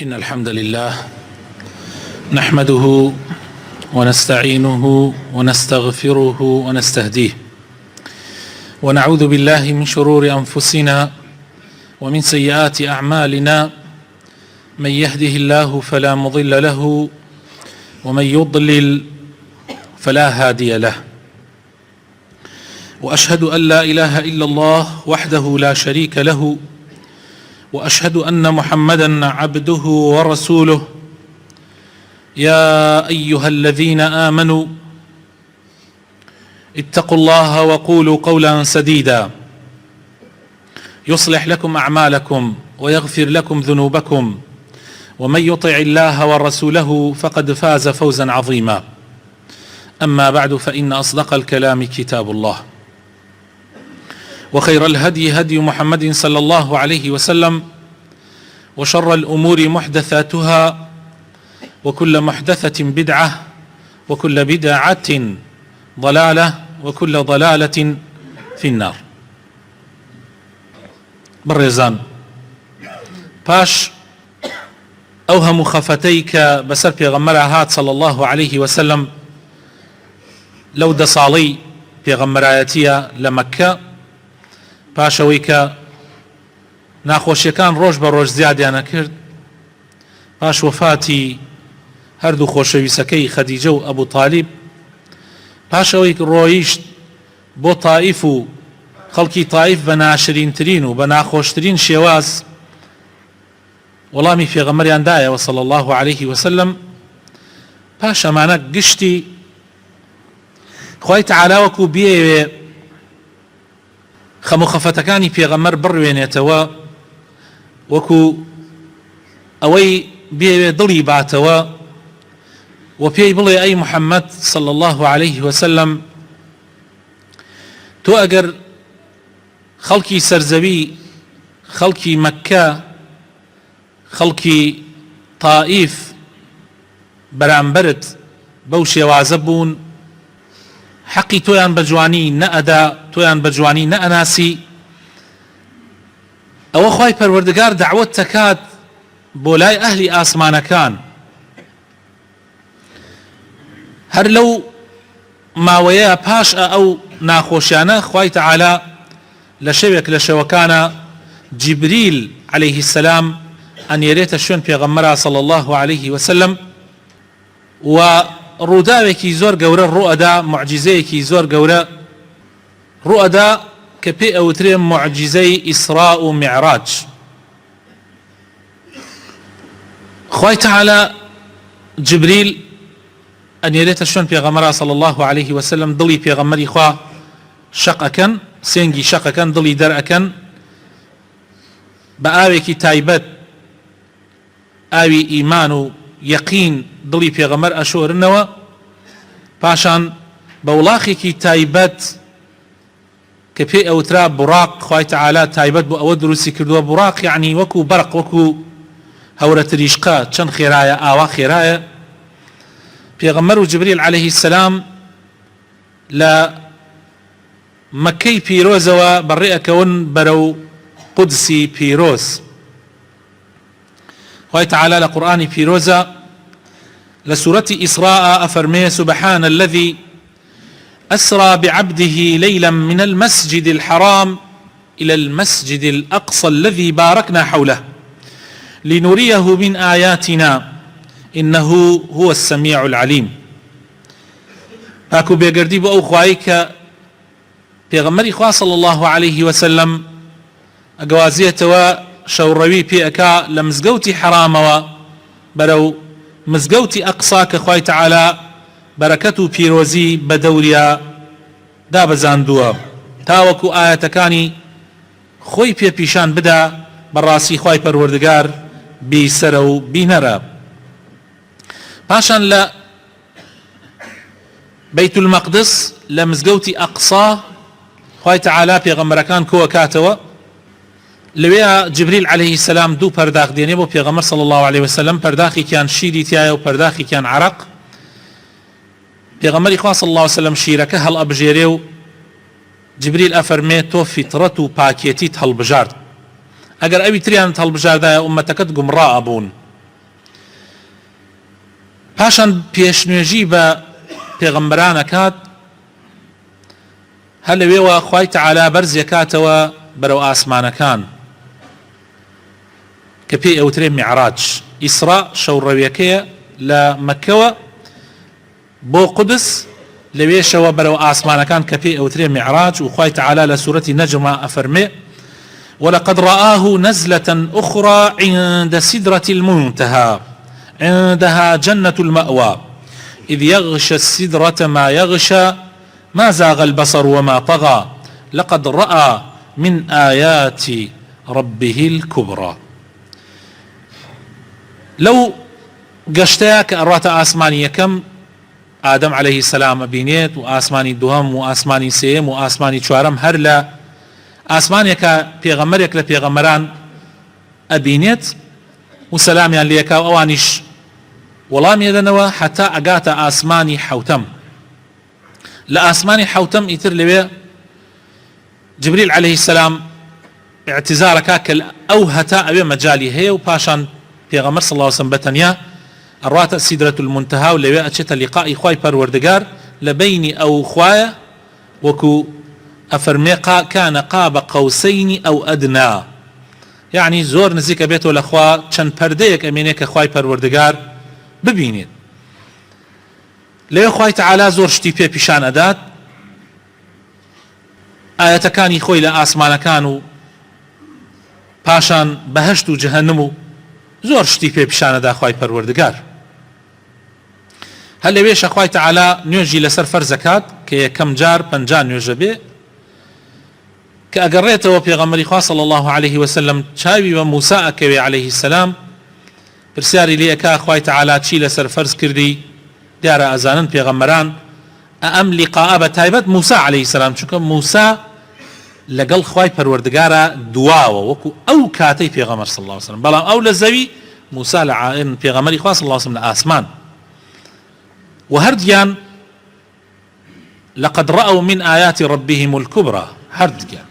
إن الحمد لله نحمده ونستعينه ونستغفره ونستهديه ونعوذ بالله من شرور أنفسنا ومن سيئات أعمالنا. من يهده الله فلا مضل له ومن يضلل فلا هادي له، وأشهد أن لا إله إلا الله وحده لا شريك له، وأشهد أن محمدا عبده ورسوله. يا أيها الذين آمنوا اتقوا الله وقولوا قولا سديدا يصلح لكم أعمالكم ويغفر لكم ذنوبكم، ومن يطع الله ورسوله فقد فاز فوزا عظيما. أما بعد، فإن أصدق الكلام كتاب الله، وخير الهدي هدي محمد صلى الله عليه وسلم، وشر الأمور محدثاتها، وكل محدثة بدعة، وكل بدعة ضلالة، وكل ضلالة في النار. بەڕێزان، پاش ئەو هەموو خەفەتەی کە بەسەر پێغەمبەرا هات صلى الله عليه وسلم لەو 10 ساڵەی پێغەمبەرایەتیە لە مەککە، پاشەوەی کە ناخۆشیەکان ڕۆژ بە ڕۆژ زیادیانە کرد، پاش وەفاتی هەردوو خۆشەویستەکەی خەدیجە و ئەبوو تالیب، پاشەوەی ڕۆیشت بۆ تائیف و خەڵکی تائیف بە ناشرینترین و بە ناخۆشترین شێواز وەڵامی پێغەمبەریان دایەوە صلى الله عليه وسلم. پاش ئەمانە گشتی خوای تەعالا وەکو بێوێ خەمو خەفەتەکانی پێغەمبەر بڕوێنێتەوە، وەکو ئەوەی بێوێ دڵی باتەوە و پێی بڵێ ئەی محەممەد صلى الله عليه وسلم، تۆ ئەگەر خەڵکی سەرزەوی، خەڵکی مەککە، خەڵکی تائیف بەرامبەرت بەو شێوازە بوون، حەقی تۆیان بە جوانی نەئەدا، تۆیان بە جوانی نەئەناسی، ئەوە خوای پەروەردگار دەعوەت دەکات بۆ لای ئەهلی ئاسمانەکان، هەر لەو ماوەیە پاش ئەو ناخۆشیانە خوای تەعالا لە شەوێک لە شەوەکانە جیبریل عليه السلام ئەنێرێتە شوێن پێغەمبەرا صلى الله عليه وسلم و ڕووداوێکی زۆر گەورە ڕوئەدا، معجزەیەکی زۆر گەورە ڕوئەدا کە پێی ئەوترێ معجزەی ئیسراء و معراج. خوای تەعالا جبریل ئەنێرێتە شوێن پێغەمبەرا صلى الله عليه وسلم، دڵی پێغەمبەری خوا شەقەکەن، سێنگی شەقەکەن، دڵی دەرئەکەن، بە ئاوێکی تایبەت، ئاوی ئیمان و یەقین دڵی پێغەمبەر ئەشۆرنەوە، پاشان بە وڵاخێکی تایبەت کە پێی ئەوترا بوڕاق، خوای تەعالا تایبەت بۆ ئەوە دروستی کردووە. بوڕاق یعنی وەکو بەرق، وەکو هەورە تریشقە، چەند خێرایە، ئاوا خێرایە. پێغەمبەر و جبریل عليه السلام لە مەککەی پیرۆزەوە بەڕێئەکەون بەرەو قودسی پیرۆز. خوای تەعالا لە قورئانی پیرۆزە لە سورەتی ئیسراء ئەفەرمێ: سبحان الذي أسرى بعبده ليلا من المسجد الحرام إلى المسجد الأقصى الذي باركنا حوله لنريه من آياتنا إنه هو السميع العليم. پاکو بێگەردی بۆ ئەو خوایی کە پێغەمبەری خوا صلى الله عليه وسلم ئەگەوازێتەوە شەوڕەوی پێ ئەکا لە مزگەوتی حرامەوە بەرەو مزگەوتی ئەقسا کە خوای تەعالا بەرەکەت و پیرۆزی بە دەوریا دابەزاندووە، تاوەکو ئاەتەکانی خۆی پێ پیشان بدا بەڕاستی خوای پەروەردگار بیسەرە و بینەرە. پاشان لە بەیت المەقدس لە مزگەوتی ئەقسا خوای تەعالا پێغەمبەرەکان کۆکاتەوە، لەوێ جبریل عليه السلام دوو پەرداخ دێنێ بۆ پێغەمبەر صلى الله عليه وسلم، پەرداخێکیان شیری تایە و پەرداخێکیان عەرەق. پێغەمبەری خوا صلى الله عليه وسلم شیرەکە هەڵ ئەبژێرێ و جبریل ئەفەرمێ تۆ فیترەت و پاکێتیت هەڵبژارد، ئەگەر ئەوی تریان هەڵبژاردایە ئومەتەکەت گومڕا ئەبوون، پاشان پێشنوێژی بە پێغەمبەران ئەکات هەر لەوێوە خوای تەعالا بەرزێکاتەوە بەرەو ئاسمانەکان کە پێی ئەوترێ میعراج. ئیسرا شەوڕەویەکەیە لە مەککەوە بۆ قودس، لەوێشەوە بەرەو ئاسمانەکان کە پێی ئەوترێ میعراج. و خوای تەعالا لە سوورەتی نەجمە ئەفەرمێ ولقد رآه نزلة أخرى عند سدرة المنتهى عندها جنة المأوى إذ يغشى السدرة ما يغشى ما زاغ البصر وما طغى لقد رأى من آيات ربه الكبرى. لو قشتاك أرات آسماني كم آدم عليه السلام بينيت وآسماني دوهم وآسماني سيم وآسماني چوارم هر لا آسمانيكا پیغمبريك لپیغمبران أبينيت وسلاميان ليكا وأوانيش وڵام يدنوا حتى أقات آسماني حوتم. لآسماني حوتم يتر لبي جبريل عليه السلام اعتزارك أو هتا أبي مجالي هي وباشان پیغمبر صلى الله عليه وسلم بتنيا الرات سدرة المنتهى ولبي أتشت لقاء خواي پروردگار لبيني أو خوايا وكو أفرميقا كان قاب قوسين أو أدنى، يعني زور نزيك بيته لأخوا چند پرديك أمينيك خواي پروردگار ببينين. لێ خوای تەعالا زۆر شتی پێ پیشان ئەدات، ئاەتەکانی خۆی لە ئاسمانەکان و پاشان بەهەشت و جەهەنم و زۆر شتی پێ پیشان ئەدا خوای پەروەردگار. هەر لەوێشە خوای تەعالا نوێژی لەسەر فەرزەکات کە یەکەم جار 50 نوێژە بێ کە ئەگەڕێتەوە پێغەمبەری خوا صلی الله عليه وسلم چاوی بە موسا ئەکەوێ عليه السلام، پرسیاری لێ ئەکا خوای تەعالا چی لەسەر فەرز کردی؟ دیارە ئەزانن پێغەمبەران ئەم لیقاء بە تایبەت موسا عليه السلام، چونکە موسا لەگەڵ خوای پەروەردگارە دواوە وەکو ئەو کاتەی پێغەمبەر صلی الله عليه وسلم، بەڵام ئەو لە زەوی موسا لە پێغەمبەری خوا صلی الله عليه وسلم لە ئاسمان. و هەردیان لقد رأوا من آيات ربهم الكبرى، هەردیان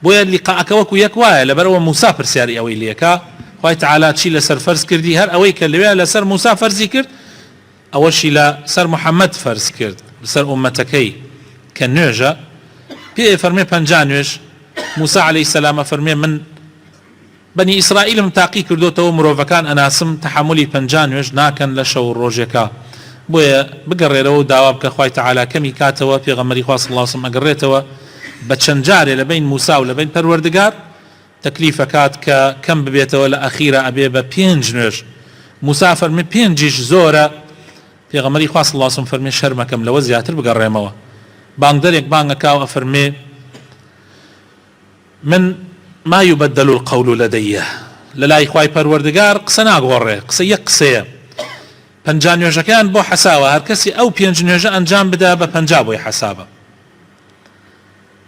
بۆیە لیقاءەکە وەکو یەک وایە لەبەرەوە موسا پرسیاری ئەوەی لێکا خوای تەعالا چی لەسەر فەرز کردی، هەر ئەوەی کە لەوێ لەسەر موسا فەرزی کرد ئەوەشی لەسەر محەممەد فەرز کرد لەسەر ئومەتەکەی کە نوێژە. پێ فەرمێ 50 نوێژ. موسا عليه السلام فەرمێ من بەنی ئیسرائیلم تاقی کردوتەوە مرۆڤەکان ئەناسم تەحملی 50 نوێژ ناکەن لە شەو ڕۆژێکە، بۆیە بگەڕێرەوە و داوا بکە خوای تەعالا کەمی کاتەوە پێغەمبەری خوا صلی الله عليه وسلم ئەگەڕێتەوە بە چەند جارێ لە بین موسا و لە بین پەروەردگار تەکلیفەکات کە کەم ببێتەوە لە ئەخیرە ئەبێ بە 5 نوێژ. موسا فەرمێ 5 زۆرە، پێغەمبەری خوا صلی الله عليه وسلم فەرمێ شەرمەکەم لەوە زیاتر بگەڕێمەوە. بانگدەرێک بانگەکاو ئەفەرمێ من ما يبدل القول لدي، لەلای خوای پەروەردگار قسە ناگۆڕێ، قسە یەک قسەیە. 50 نوێژەکان بۆ حەساوە، هەر کەسی ئەو 5 نوێژە ئەنجام بدا بە 50 بۆی حەسابە.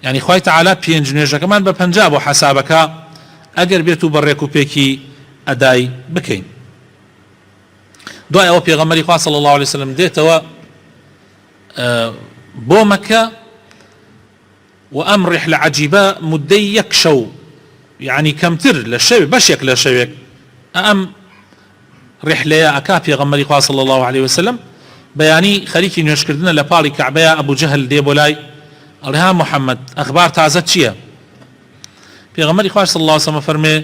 يعني خوای تەعالا 5 نوێژەکەمان بە 50 بۆ حەسابەکە ئەگەر بێت و بەڕێک و پێکی ئەدای بکەین. دوای ئەوە پێغەمبەری خوا صلی الله عليه وسلم دێتەوە بۆ مەکە و ئەم ڕیحلە عەجیبە مودەی یەک شەو، يعني کەمتر لە شەوێ بەشێک لە شەوێک ئەم ڕیحلەیە ئەکا پێغەمبەری خوا صلی الله عليه وسلم بەیانی خەریکی نوێژکردنە لە پاڵی کەعبەیە ئەبوو جەهل دێ بۆ لای ئەڵێ ها محەممەد ئەخبار تازە چییە؟ پێغەمبەری خوا صلی الله عليه وسلم فەرمێ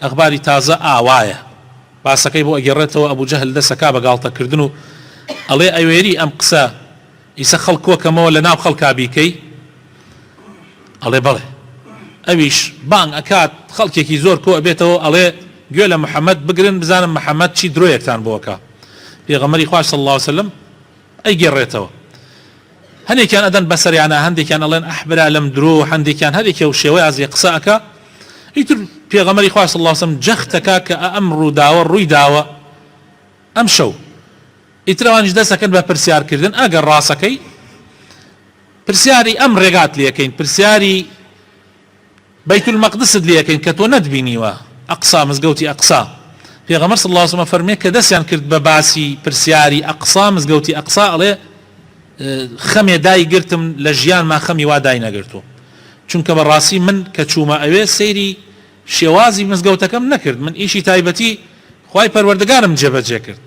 ئەخباری تازە ئاوایە. باسەکەی بۆ ئەگەڕێتەوە ئەبوو جەهل دەسەکا بە گاڵتەکردن و ئەڵێ ئەوێری ئەم قسە ئیسە خەڵک کۆکەمەوە لە ناو خەڵکا بیکەی؟ ئەڵێ بەڵێ. ئەویش بانگ ئەکات خەڵکێکی زۆر کۆ ئەبێتەوە ئەڵێ گوێ لە محەممەد بگرن بزانم محەممەد چی درۆیەکتان بۆکە. پێغەمبەری خوا صلی الله عليه وسلم ئەیگەڕێتەوە، هەندێکیان ئەدەن بەسەریانە، هەندێکیان ئەڵێن ئەحبرا لەم درۆ، هەندێکیان هەرێکە و شێوەی ئازیە قسە ئەکا. ئیتر پێغەمبەری خوا صلی الله عليه وسلم جەختەکە کە ئەم ڕووداوە ڕووی داوە ئەم شەو. ئیتر ئەوانیش دەسەکەن بە پرسیارکردن، ئەگەر ڕاستەکەی پرسیاری ئەم ڕێگات لێکەین، پرسیاری بەیت المەقدست لێکەین کە تۆ نەتبینیوە، ئەقسا مزگەوتی ئەقسا. پێغەمبەر صلی الله عليه وسلم فەرمێ کە دەستیان کرد بە باسی پرسیاری ئەقسا مزگەوتی ئەقسا، ئەڵێ خەمێ دای گرتم لە ژیانما خەمی وا دای نەگرتووە، چونکە بەڕاستی من کە چوومە ئەوێ سەیری شێوازی مزگەوتەکەم نەکرد، من ئیشی تایبەتی خوای پەروەردگارم جێبەجێ کرد.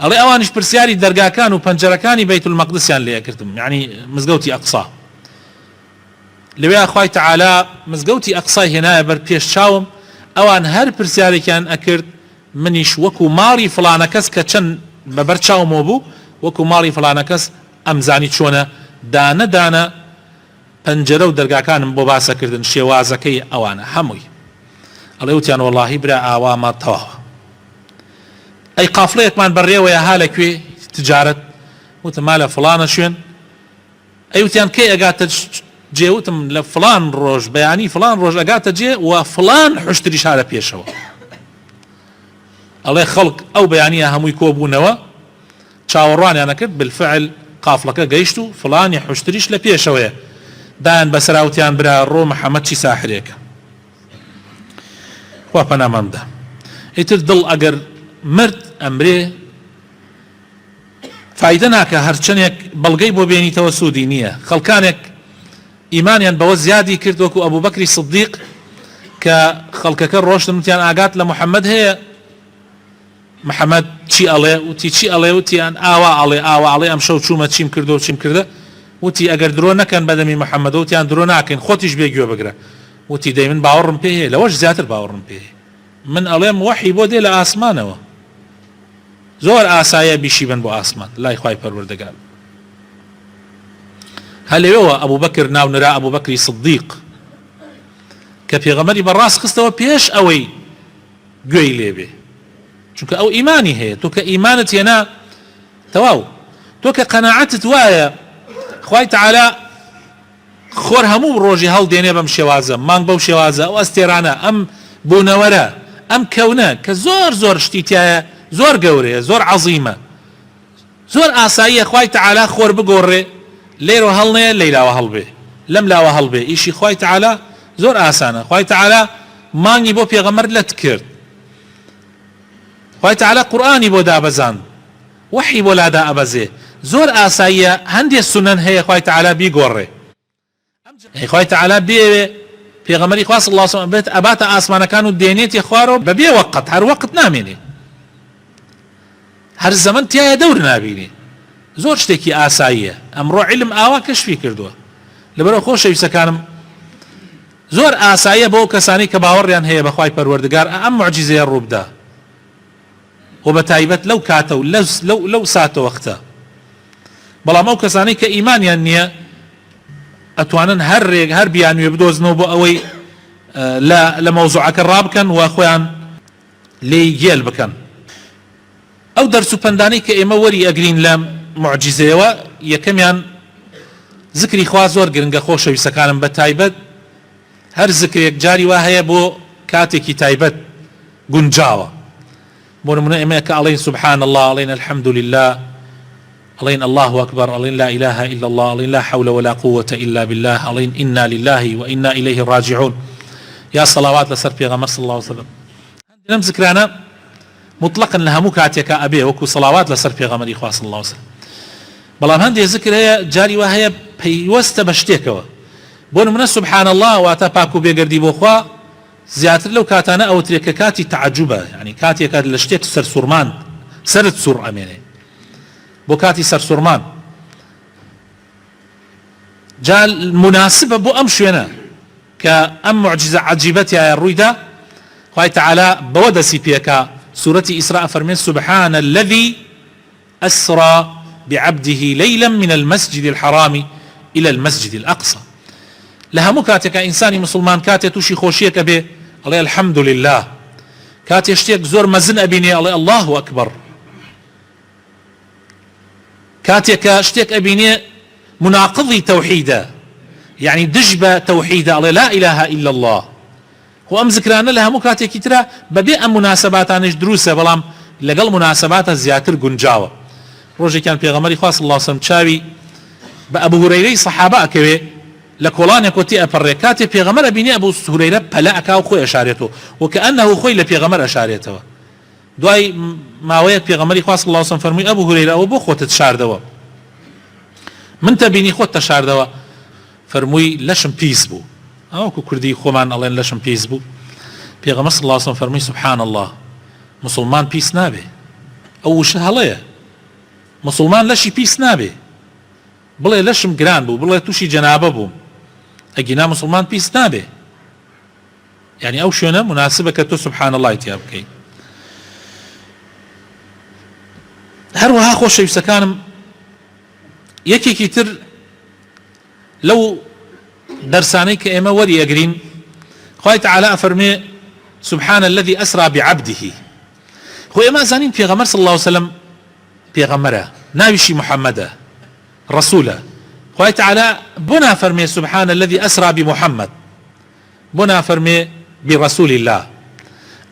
ئەڵێ ئەوانش پرسیاری دەرگاکان و پەنجەرەکانی بەیت المەقدسیان لێ کردم، یعنی مزگەوتی ئەقسا. لەوێ خوای تەعالا مزگەوتی ئەقسای هێنایە بەر پێش چاوم، ئەوان هەر پرسیارێکیان ئەکرد منیش وەکو ماڵی فڵانە کەس کە چەند بەبەر چاومەوە بوو، وەکو ماڵی فڵانە کەس ئەمزانی چۆنە دانە دانە پەنجەرە و دەرگاکانم بۆ باسەکردن شێوازەکەی ئەوانە هەمووی. ئەڵێ وتیان وەڵاهی برا ئاوامە تەواوە. ئەی قافڵەیەکمان بەڕێوەیە ها لەکوێ تجارەت؟ وتم ما لە فڵانە شوێن. ئەی وتیان کەی ئەگاتە جێ؟ وتم لە فڵان ڕۆژ بەیانی فڵان ڕۆژ ئەگاتە جێ و فڵان حشتریش هارە پێشەوە. ئەڵێ خەڵک ئەو بەیانیە هەمووی کۆبوونەوە چاوەڕوانیانە کرد، بالفعل قافڵەکە گەیشت و فڵانی حشتریش لە پێشەوەیە. دایان بەسەراوتیان برا ڕۆ محەممەد چی ساحرێکە. خوا پەنامان بدە. ئیتر دڵ ئەگەر مرد ئەمرێ فایدە ناکە هەرچەندێک بەڵگەی بۆ بێنیتەوە سوودی نییە. خەڵکانێک ئیمانیان بەوە زیادی کرد وەکو ئەبوو بەکری سدیق کە خەڵکەکە ڕۆشتن وتیان ئاگات لە محەممەد هەیە؟ محەممەد چی ئەڵێ؟ وتی چی ئەڵێ؟ وتیان ئاوا ئەڵێ ئاوا ئەڵێ ئەم شەو چوومە چیم کردو و چیم کردە. وتی ئەگەر درۆ نەکەن بەدەمی محەممەد، وتیان درۆ ناکەین خۆتیش بێگوێ بگرە. وتی دەی من باوەڕم پێ هەیە، لەوەش زیاتر باوەڕم پێ هەیە. من ئەڵێم وەحی بۆ دێ لە ئاسمانەوە، زۆر ئاسایە بیشی بن بۆ ئاسمان لای خوای پەروەردگار. هەلێەوە ئەبوو بەکر ناونرا ئەبوو بەکری سدیق کە پێغەمبەری بەڕاست خستەوە پێش ئەوەی گوێی لێبێ، چونکە ئەو ئیمانی هەیە. تۆ کە ئیمانت هێنا تەواو، تۆ کە قەناعەتت وایە خوای تەعالا خۆر هەموو ڕۆژی هەڵدێنێ بەم شێوازە، مانگ بەو شێوازە، ئەو ئەستێرانە، ئەم بوونەوەرە، ئەم کەونە کە زۆر زۆر شتیتایە، زۆر گەورەیە، زۆر عەزیمە، زۆر ئاساییە خوای تەعالا خۆر بگۆڕێ، لێرە هەڵنێ لەیلاوە هەڵبێ، لەم لاوە هەڵبێ. ئیشی خوای تەعالا زۆر ئاسانە. خوای تەعالا مانگی بۆ پێغەمبەر لەت کرد، خوای تەعالا قورئانی بۆ دابەزاند، وحی بۆ لادا ئەبەزێ، زۆر ئاساییە. هەندێک سونەن هەیە خوای تەعالا بیگۆڕێ. خوای تەعالا بێوێ پێغەمبەری خوا صلی الله علیه و سلم بێت ئەباتە ئاسمانەکان و دێنێتی خوارەوە بەبێ وەقت، هەر وەقت نامێنێ، هەر زەمن تایە دەور نابینێ. زۆر شتێکی ئاساییە. ئەمڕۆ علم ئاوا کەشفی کردووە. لەبەرەوە خۆشەویستەکانم زۆر ئاساییە بۆ کەسانی کە باوەڕیان هەیە بە خوای پەروەردگار ئەم موعجیزەیە ڕووبدا و بە تایبەت لەو کاتە و لەو ساتە وەختە. بەڵام ئەو کەسانی کە ئیمانیان نییە ئەتوانن هەر ڕێک هەر بیانوێ بدۆزنەوە بۆ ئەوەی لە مەوزوعەکە ڕابکەن و خۆیان لێی گێل بکەن. ئەو دەرس و پەندانەی کە ئێمە وەری ئەگرین لە معجیزەیەوە، یەکەمیان زکری خوا زۆر گرنگە خۆشەویستەکانم، بە تایبەت هەر زکرێک جاری وا هەیە بۆ کاتێکی تایبەت گونجاوە. بۆ نمونە ئێمە کە ئەڵێن سبحان الله، ئەڵێن الحمد لله، ئەڵێن الله أكبر، ئەڵێن لا إله إلا الله، ئەڵێن لا حول ولا قوة إلا بالله، ئەڵێن إنا لله وإنا إليه راجعون، يا صلوات لەسەر پێغەمبەر صلى الله عليه وسلم. لەم زکرانە مطلقاً لە هەموو کاتێکە ئەبێ وەکو صلوات لەسەر پێغەمبەری خوا صلى الله عليه وسلم. بەڵام هەندێک زکر هەیە جاری وا هەیە پەیوەستە بە شتێکەوە. بۆ نمونە سبحان الله واتە پاک و بێگەردی بۆ خوا زیاتر لەو کاتانە ئەوترێت کە کاتی تعجبە، یعنی کاتێکە لە شتێک سەرسوورمان سەرت سوور ئەمێنێ، بۆ کاتی سەرسوورمان جا مناسبە بۆ ئەم شوێنە کە ئەم معجزە عەجیبەتیایە ڕوویدا. خوای تەعالا بەوە دەسی پێکا سورەتی ئیسراء فەرمێن سبحان الذي أسرى بعبده ليلا من المسجد الحرام إلى المسجد الأقصى. لە هەموو کاتێکە ئینسانی مسلمان کاتێ تووشی خۆشیەکە بێ ئەڵێ الحەمد لله، کاتێ شتێک زۆر مەزن ئەبینێ ئەڵێ الله ئەکبەر، کاتێکە شتێک ئەبینێ مناقضی تەوحیدە، یعنی دژ بە تەوحیدە ئەڵێ لا إله إلا الله. و ئەم زکرانە لە هەموو کاتێکی ترە بەبێ ئەم مناسباتانش دروسە، بەڵام لەگەڵ مناسباتە زیاتر گونجاوە. ڕۆژێکیان پێغەمبەری خوا صلی الله علیه و سلم چاوی بە ئەبوو هورەیرەی سەحابە ئەکەوێ لە کۆڵانێک وتی ئەپەڕێ، کاتێ پێغەمبەر ئەبینێ ئەبوو هورەیرە پەلە ئەکا و خۆی ئەشارێتەوە وەکەئەنەهو خۆی لە پێغەمبەر ئەشارێتەوە. دوای ماوەیەک پێغەمبەری خوا صلی الله علیه و سلم فەرمووی ئەبوو هورەیرە ئەوە بۆ خۆتت شاردەوە، من تەبینی خۆت تەشاردەوە؟ فەرمووی لەشم پیس بوو، ئەوەکو کوردی خۆمان ئەڵێن لەشم پیس بوو. پێغەمبەر صلی الله علیه و سلم فەرمووی سبحان الله، مسلمان پیس نابێ، ئەو وشە هەڵەیە، مسلمان لەشی پیس نابێ بڵێ لەشم گران بوو بڵێ تووشی جەنابە بووم ئەگینا مسلمان پیس نابێ يعني ئەو شوێنە مناسبە کە تۆ سبحان الله تیا بکەی. هەروەها خۆشەویستەکانم یەکێکی تر لەو دەرسانەی کە ئێمە وەریەگرین خوای تەعالی ئەفەرمێ سبحان الذي أسرى بعبده. خۆ ئێمە زانین پێغەمبەر صلی الله عليه وسلم پێغەمبەرە ناویشی محەممەدە ڕەسوولە. خوای تەعالی بۆ نافەرمێ سبحان الذي أسرى بمحمد بۆ نافەرمێ برسول الله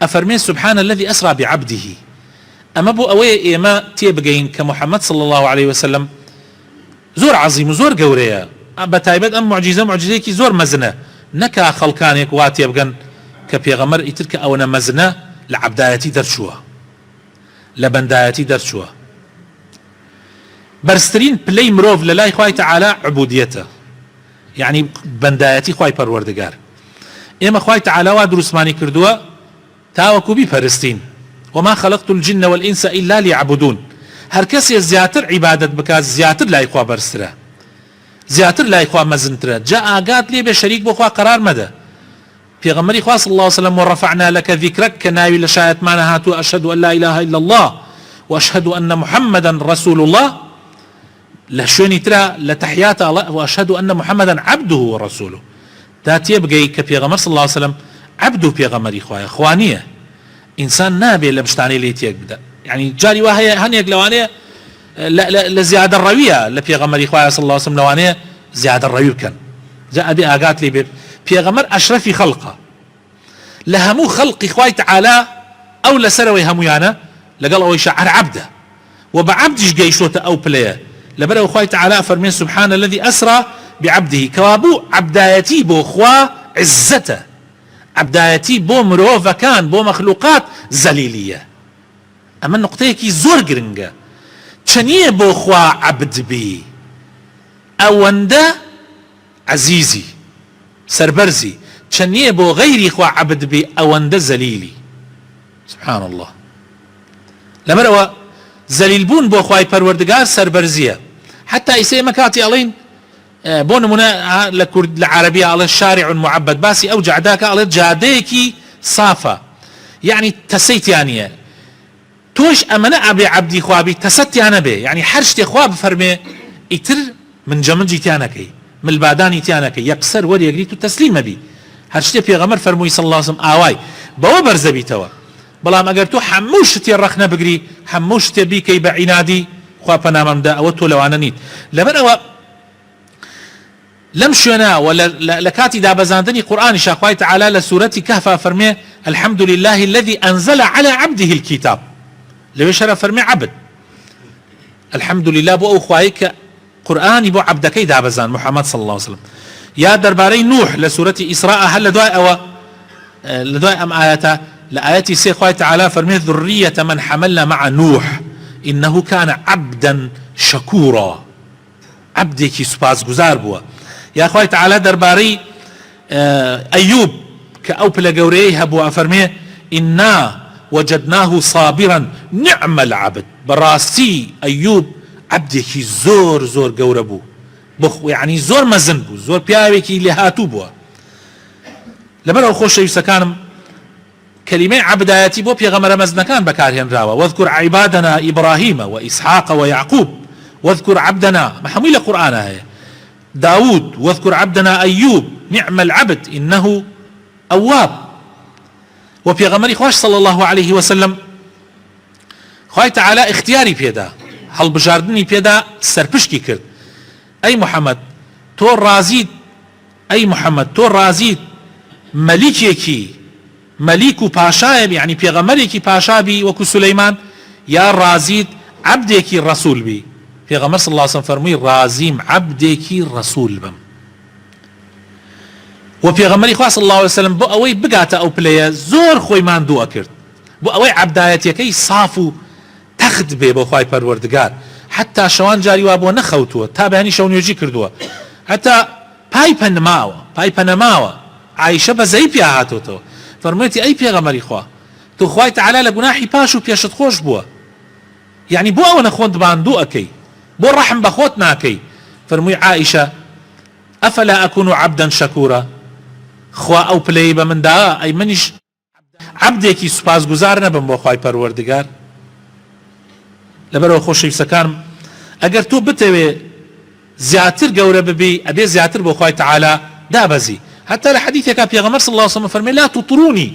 أفرمي سبحان الذي أسرى بعبده. أما بو أوي إما تيبقين كمحمد صلى الله عليه وسلم زور عظيم وزور قوريا بتايبت أم معجزة كي زور مزنة نكا خلقانك واتيبقن كبيغمر إترك أونا مزنة لعبدايتي درشوا لبندايتي درشوا برسترين بلاي مروف لله خواهي تعالى عبوديته يعني بندايتي خواهي پروردگار. إما خواهي تعالى ودرسماني كردوا تاوكو بفرستين وما خلقت الجن والإنس إلا ليعبدون. هر كسي زياتر عبادت بكا زياتر لا يخوا برسترا زياتر لا يخوا مزنترا جاء قات لي بشريك بخوا قرار مدى في غمري خوا صلى الله عليه وسلم ورفعنا لك ذكرك كناوي لشايت معنا هاتوا أشهد أن لا إله إلا الله وأشهد أن محمدا رسول الله لشوني ترى لتحيات الله وأشهد أن محمدا عبده ورسوله داتي بقي كبيغمر صلى الله عليه وسلم عبده بيغمري خوايا خوانية إنسان نابي لمشتاني ليتيك بدا يعني جاري وهي هنيك لوانية لزيادة الروية لبيغمري خوايا صلى الله عليه وسلم لوانية زيادة الروية كان جاء بي آقات لي بيغمر أشرفي خلقه لهمو خلقي خواي تعالى أو لسروي هميانا لقال أو يشعر عبده وبعبدش جيشوته أو بلايه لبرأ خواي تعالى فرمين سبحان الذي أسرى بعبده كوابو عبدايتي بو خوا عزته عبدايتي بو مروفة كان بو مخلوقات زليلية. أما النقطة كي زور قرنجة چنية بو خوا عبد بي أوندا عزيزي سربرزي چنية بو غيري خوا عبد بي أوندا زليلي سبحان الله. لبرأ زليل بون بو خواي پروردگار سربرزية حتى يسي مكاتي ألين بون منا لكرد العربية على الشارع معبد باسي أو جعداك على جاديكي صافة يعني تسيت يعني توش أمنا أبي عبدي خوابي تست يعني بي يعني حرشتي خواب فرمي إتر من جمنجي تيانكي من الباداني تيانكي يقصر وري يقريتو تسليم بي حرشتي في غمر فرموي صلى الله عليه وسلم آواي بو برزبي توا بلام اگر تو حموشتي رخنا بقري حموشتي بيكي بعينادي خواه پنامم دا اوتو لوانا نيت لبن لم شنا ولا لكاتي دا بزاندني قرآن شاقواي تعالى لسورة كهف فرمي الحمد لله الذي أنزل على عبده الكتاب لو يشرف فرمي عبد الحمد لله بو أخوايك قرآن بو عبدكي دا بزان محمد صلى الله عليه وسلم. يا درباري نوح لسورة إسراء هل لدواء أم آياتا لآياتي سيخواي تعالى فرمي ذرية من حملنا مع نوح إنه كان عبدا شكورا عبدكي سباس گزار بوا. يا أخوي تعالى درباري أيوب كأوبل قوريه بوا فرمي إنا وجدناه صابرا نعم العبد براسي أيوب عبدكي زور زور قوربو بخ يعني زور مزنبو زور بياويكي لهاتو بوا. لبنو خوش يسكانم كلمة عبدايتي بو بيغمر مزنكان بكارهن راوا واذكر عبادنا إبراهيم وإسحاق ويعقوب واذكر عبدنا محميل قرآن هي داود واذكر عبدنا أيوب نعم العبد إنه أواب. وبيغمر خوش صلى الله عليه وسلم خواهي تعالى اختياري بيدا هل بجاردني بيدا سرپشكي كرد أي محمد تو رازيد أي محمد تو رازيد ملكيكي مليكو باشايب يعني بيغمريكي باشابي وكو سليمان يا رازيد عبدكي الرسول بي بيغمر صلى الله عليه وسلم فرمي رازيم عبدكي الرسول بم. وبيغمري خواه صلى الله عليه وسلم بو اوي بقاتا او بلايا زور خوي مان دو اكرد بو اوي عبدايتيكي صافو تخد بي بو خواي پروردگار حتى شوان جاري وابو نخوتوا تابعني شون يجي كردوا حتى باي پنماوا عايشة بزي بيا هاتوتو فرميتي اي بيغمري خواه تو خواي تعالى لقناحي باشو بيشت خوش بوا يعني بو أو نخوند باندو أكي بو الرحم بخوت ناكي فرمي عائشة أفلا أكون عبدا شكورا خوا أو بلاي بمن دا أي منش عبدێکی سوپاسگوزار نەبم بۆ خوای پەروەردگار لەبەرەوە خۆشەویستەکانم ئەگەر تۆ بتەوێ زیاتر گەورە ببی ئەبێ زیاتر بۆ خوای تەعالا دابەزی حتى لحديثك پێغەمبەر صلى الله عليه وسلم فەرمێ لا تطروني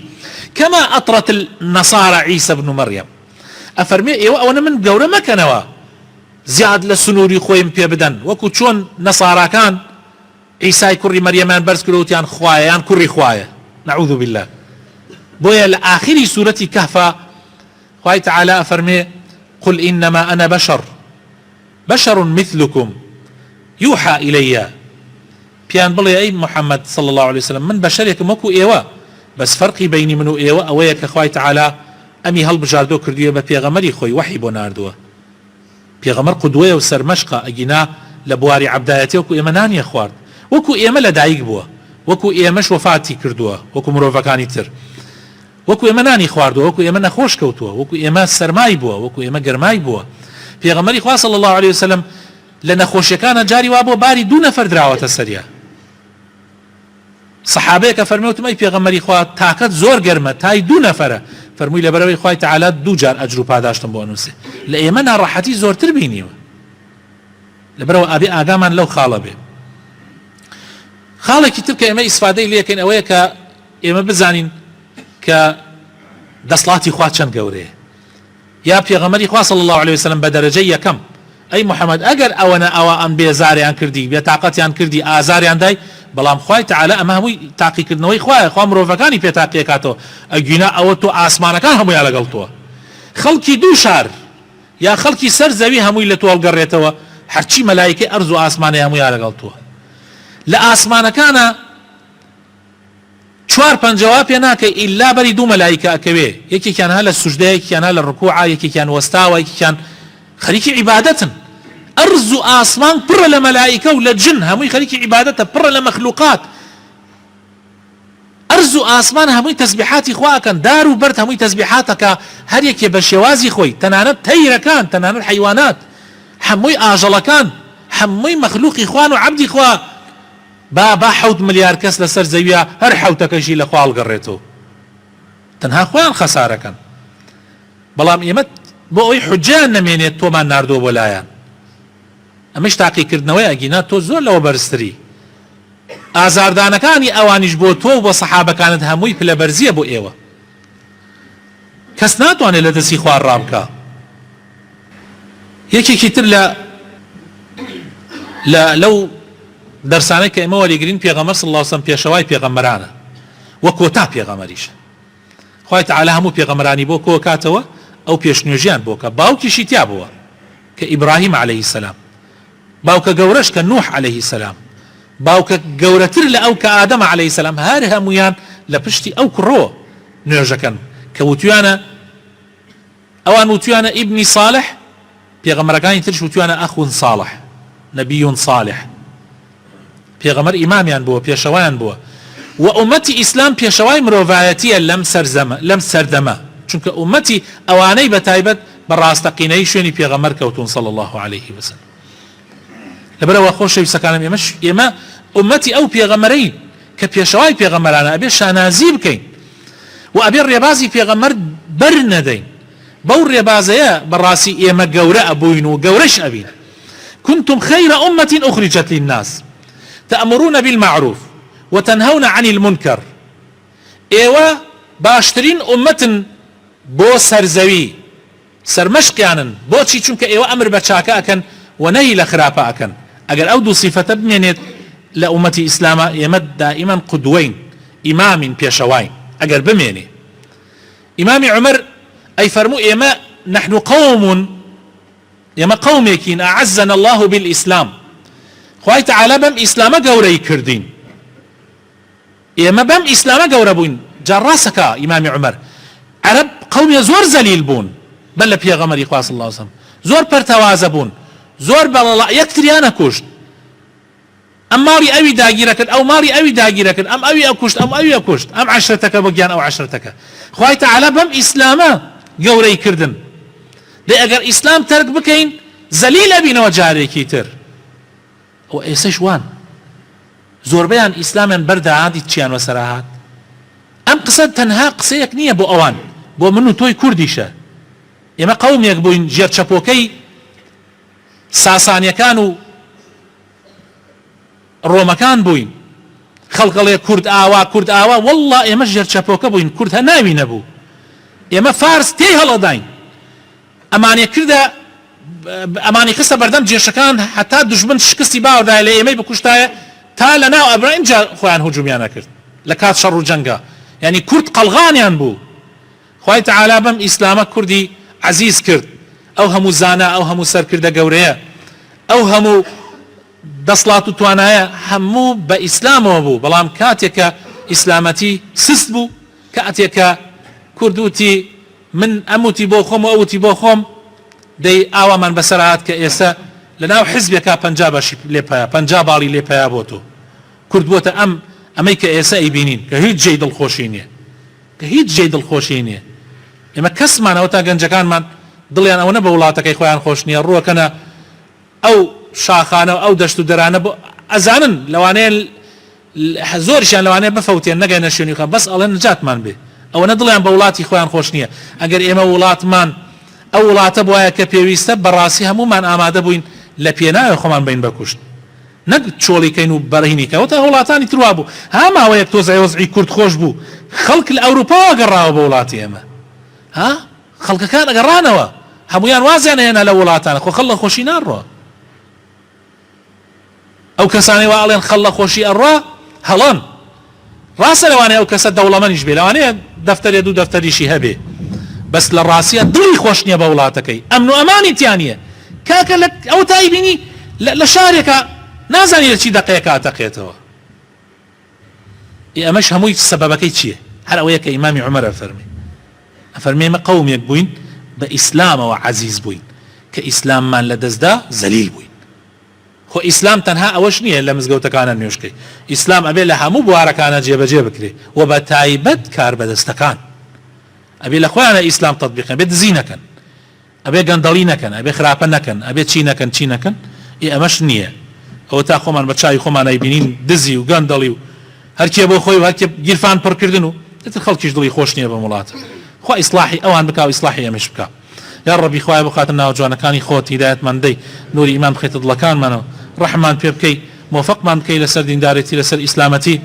كما أطرت النصارى عيسى بن مريم ئەفەرمێ ئێوە ئەوەنە من گەورە مەکەنەوە زیاد لە سنووری خۆیم پێ بدەن وەکو چۆن نەساراکان عیسای کوڕی مەریەمان بەرز کردوتیان خوایە یان کوڕی خوایە نعوذ بالله بويا لآخر سورة كهف قال تعالى أفرمي قل إنما أنا بشر مثلكم يوحى إلي بيان بلي أي محمد صلى الله عليه وسلم من بشرك مكو إيوا بس فرقي بيني منو إيوا أويك أخوي تعالى أمي هل بجاردو كرديو ببيغمري خوي وحي بوناردو بيغمر قدوية وسر مشقة أجينا لبواري عبدايتي وكو إيمانان يا خوارد وكو إيما لدايق بوا وكو إيماش وفاتي كردوا وكو مروفكاني تر وەکو ئێمە نانی خواردووە وەکو ئێمە نەخۆش کەوتووە وەکو ئێمە سەرمای بووە وەکو ئێمە گەرمای بووە پێغەمبەری خوا صلی الله عليه وسلم لە نەخۆشیەکانە جاری وا بۆ باری دوو نەفەر دراوەتە سەریا سەحابەیەکە فەرمێوتم ئەی پێغەمبەری خوا تاکەت زۆر گەرمە تای دوو نەفەرە فەرمووی لەبەرەوەی خوای تەعالا دوو جار ئەجر و پاداشتم بۆ ئەنووسێ لە ئێمە ناڕەحەتی زۆرتر بینیوە لەبەرەوە ئابێ ئاگامان لەو خاڵە بێ خاڵێکی تر کە ئێمە ئیسفادەی لێکەین ئەوەیە کە ئێمە بزانین کە دەسڵاتی خوا چەند گەورەیە یا پێغەمبەری خوا صلی الله عليه وسلم بە دەرەجەی یەکەم ئەی محەممەد ئەگەر ئەوەنە ئەوە ئەم بێزاریان کردی بێتاقەتیان کردی ئازاریان دای بەڵام خوای تەعالا ئەمە هەمووی تاقیکردنەوەی خوایە خوا مرۆڤەکانی پێ تاقیەکاتەوە ئەگوینە ئەوە تۆ ئاسمانەکان هەموویان لەگەڵ تۆ خەڵکی دوو شار یا خەڵکی سەر زەوی هەمووی لە تۆ هەڵگەڕێتەوە هەرچی مەلایکەی ئەرز و ئاسمانەی هەموویان لەگەڵ تۆ لە ئاسمانەکانە چوار پەنجەوا پێ ناکەی ئیلا بەری دوو مەلایکە ئەکەوێ یەکێکیان هە لە سوژدە یەکێکیان هە لە ڕکووعا یەکێکیان وەستاوە یەکێکیان خەریکی عیبادەتن ئەرز و ئاسمان پڕە لە مەلایکە و لە جن هەمووی خەریکی عیبادەتە پڕە لە مەخلوقات ئەرز و ئاسمان هەمووی تەسبیحاتی خواکەن دار و بەرد هەمووی تەسبیحاتەکە هەر یەکێ بە شێوازی خۆی تەنانەت تەیرەکان تەنانەت حەیوانات هەمووی ئاژەڵەکان هەمووی مەخلوقی خوان و عەبدی خوا با 7 ملیار کەس لەسەر زەویە هەر حوتەکەشی لە خوا هەڵگەڕێتەوە تەنها خۆیان خەسارەکەن بەڵام ئێمە بۆ ئەوەی حوجەیان نەمێنێت تۆمان ناردووە بۆ لایەن ئەمەش تاقیکردنەوەی ئەگینا تۆ زۆر لەوە بەرزتری ئازاردانەکانی ئەوانیش بۆ تۆ و بۆ سەحابەکانت هەمووی پلەبەرزیە بۆ ئێوە کەس ناتوانێت لە دەستی خوار ڕابکە یەکێکی تر لەو دەرسانەی کە ئێمە وەریگرین پێغەمبەر صلی الله علیه وسلم پێشەوای پێغەمبەرانە وە کۆتا پێغەمبەریشە خوای تەعالا هەموو پێغەمبەرانی بۆ کۆ کاتەوە ئەو پێشنوێژیان بۆ کە باوکیشی تیا بووە کە ئیبراهیم عەلەیهی السەلام باوکە گەورەش کە نوح عەلەیهی السەلام باوکە گەورەتر لە ئەو کە ئادەم عەلەیهی السەلام هەر هەمویان لە پشتی ئەو کوڕۆ نوێژەکەن کە وتویانە ئەوان وتویانە ئیبنی صالح پێغەمبەرەکانی ترش وتویانە ئەخون صالح نەبیون صالح پێغەمبەر ئیمامیان بووە پێشەوایان بووە و ئومەتی ئیسلام پێشەوای مرۆڤایەتیە لەم سەردەمە چونکە ئومەتی ئەوانەی بەتایبەت بە ڕاستەقینەی شوێنی پێغەمبەر کەوتون صلی الله عليه وسلم لەبەرەوە خۆشەویستەکانم ئێمە ئومەتی ئەو پێغەمبەرەین کە پێشەوای پێغەمبەرانە ئەبێ شانازی بکەین و ئەبێ ڕێبازی پێغەمبەر بەر نەدەین بەو ڕێبازەیە بەڕاستی ئێمە گەورە ئەبووین و گەورەش ئەبین كنتم خير أمة أخرجت للناس تأمرون بالمعروف وتنهون عن المنكر ايوا باشترين أمة بو سرزوي سرمشقيانا بوشي چونك ايوا أمر بچاكا أكن ونهي لخرافا أكن اگر او دو صفة بمينيت لأمة إسلاما يمد دائما قدوين إمام بيشوين اگر بميني إمام عمر أي فرمو إيما نحن قوم يكين أعزنا الله بالإسلام خوای تەعالا بەم ئیسلامە گەورەی کردین ئێمە بەم ئیسلامە گەورە بووین جا ڕاستەکە ئیمامی عومەر عەرەب قەومیە زۆر زەلیل بوون بەر لە پێغەمبەری خوا صلی الله علیه وسلم زۆر پەرتەوازە بوون زۆر بەڵەڵا یەکتریانە کوشت ئەم ماڵی ئەوی داگیرە کرد ئەو ماڵی ئەوی داگیرە کرد ئەم ئەوی ئەکوشت ئەم ئەوی ئەکوشت ئەم عەشرەتەکە بۆ گیان ئەو عەشرەتەکە خوای تەعالا بەم ئیسلامە گەورەی کردن لێ ئەگەر ئیسلام تەرک بکەین زەلیل ئەبینەوە جارێکی تر. ئەو ئێسەش وان زۆربەیان ئیسلامیان بەردە عادی چیان وەسەرا هات. ئەم قسە تەنها قسەیەک نییە بۆ ئەوان، بۆ من و تۆی کوردیشە. ئێمە قەومێک بووین ژێرچەپۆکەی ساسانیەکان و ڕۆمەکان بووین. خەڵکەڵێ کورد ئاوا کورد ئاوا، وەڵڵا ئێمە ژێرچەپۆکە بووین، کورد هە ناوی نەبوو. ئێمە فارس تێی هەڵەداین. ئەمانێ کردە ئەمانی خستە بەردەم جێشەکان هەتا دوژمن شکستی باوەدای لە ئێمەی بکوشتایە تا لە ناو ئەبراهیم جا خۆیان هجومیان نەکرد لە کات شەڕ و جەنگە. یعنی کورد قەڵغانیان بوو. خوای تەعالا بەم ئیسلامە کوردی عەزیز کرد. ئەو هەموو زانە، ئەو هەموو سەرکردە گەورەیە، ئەو هەموو دەسڵات و توانایە هەموو بە ئیسلامەوە بوو. بەڵام کاتێکە ئیسلامەتی سست بوو، کاتێکە کوردوتی من ئەموتی بۆ خۆم و ئەوتی بۆ خۆم، دەی ئاوامان بەسەر هات کە ئێستا لە ناو حیزبێکا 50 بەشی لێپەیە، 50 باڵی لێپەیە بۆ تۆ. کورد بۆتە ئەمەی کە ئێستا ئەیبینین کە هیچ جێی دڵخۆشی نییە، کە هیچ جێی دڵخۆشی نییە. ئێمە کەسمانەوە تا گەنجەکانمان دڵیان ئەوە نە بە وڵاتەکەی خۆیان خۆش نییە، ڕووەکەنە ئەو شاخانە و ئەو دەشت و دەرانە بۆ ئەزانن لەوانەیە زۆرشیان لەوانەیە بفەوتێن نەگەینە شوێنی خۆیان، بەس ئەڵێن نجاتمان بێ. ئەوە نەدڵیان بە وڵاتی خۆیان خۆش نییە. ئەگەر ئێمە وڵاتمان ئەو وڵاتە بواە کە پێویستە بەڕاستی هەمومان ئامادە بووین لە پێناوی خۆمان بین بەکوشت، نەک چۆڵیکەین و بەرهینیکەوە تا وڵاتانی تروا بوو. هەماوەیەک تۆ زەوزعی کورد خۆش بوو، خەڵک لە ئەوروپا گەڕاوە بە وڵاتی ئێمە. ها خەڵکەکان ئەگەڕانەوە هەمویان وازیان هێنا لە وڵاتانە، خۆ خەڵ لە خۆشی ناڕۆ. ئەو کەسانی وا ئەڵێن خەڵ لە خۆشی ئەڕوا هەڵەن. ڕاستە لەوانەیە ئەو کەسە دەوڵەمەندیش بێ، لەوانەیە دەفتەرێ دوو دەفتەریشی هەبێ، بەس لە ڕاستیە دڵی خۆش نییە بە وڵاتەکەی، ئەمن و ئەمانی تیانە. کاکە ئەو تایبینی لە شارێکە نازانی لە چی دەقەیە کاتەقێتەوە. ئەمەش هەمووی سەبەبەکەی چییە؟ هەر ئەوەیە کە ئیمامی عومەر ئەفەرمێ ئێمە قەومێک بووین بە ئیسلامەوە عەزیز بووین، کە ئیسلاممان لە دەستدا زەلیل بووین. خۆ ئیسلام تەنها ئەوەش نییە لە مزگەوتەکانە نوێشکەی، ئیسلام ئەبێ لە هەموو بوارەکانە جێبەجێ بکرێ و بە تایبەت کار بەدەستەکان. ئەبێ لە خۆیانە ئیسلام تەطبیقن، ئەبێ دزی نەکەن، ئەبێ گەندەڵی نەکەن، ئەبێ خراپە نەکەن، ئەبێ چی نەکەن. ئەمەش نییە. ئەوە تا خۆمان بە چاوی خۆمان ئەیبینین دزی و گەندەڵی و هەرکێ بۆ خۆی و هەرکێ گیرفان پڕکردن و دەتر خەڵکیش دڵی خۆش نییە بە وڵاتە. خوا ئیسلاحی ئەوان بکا و ئیسلاحی ئەمەش بکا. یا ڕەبی خوای بخاتە ناو جوانەکانی خۆت، هیدایەتمان دەی، نوری ئیمان بخێتە دڵەکانمانەوە، ڕەحمان پێ بکەی، موفقمان بکەی لەسەر دیندارێتی، لەسەر ئیسلامەتی.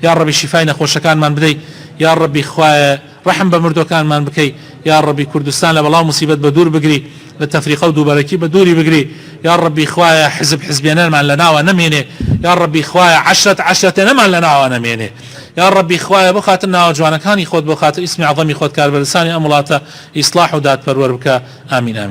یا ڕەبی شیفای نەخۆشەکانمان بدەی. یا ڕەبی خوایە ڕەحم بە مردوەکانمان بکەی. یا ڕەبی کوردستان لە بەڵاو موسیبەت بە دوور بگری، لە تەفریقە و دووبەرەکی بە دووری بگری. یا ڕەبی خوایە حزبێنەرمان لە ناوە نەمێنێ. یا ڕەبی خوایە عەشرەتێنەمان لە ناوە نەمێنێ. یا ڕەبی خوایە بۆ خاتر ناوە جوانەکانی خۆت، بۆ خاتر ئیسمی عەظەمی خۆت کاربەدەستانی ئەم وڵاتە ئیسلاح و دادپەروەر بکە. ئامین ئامین.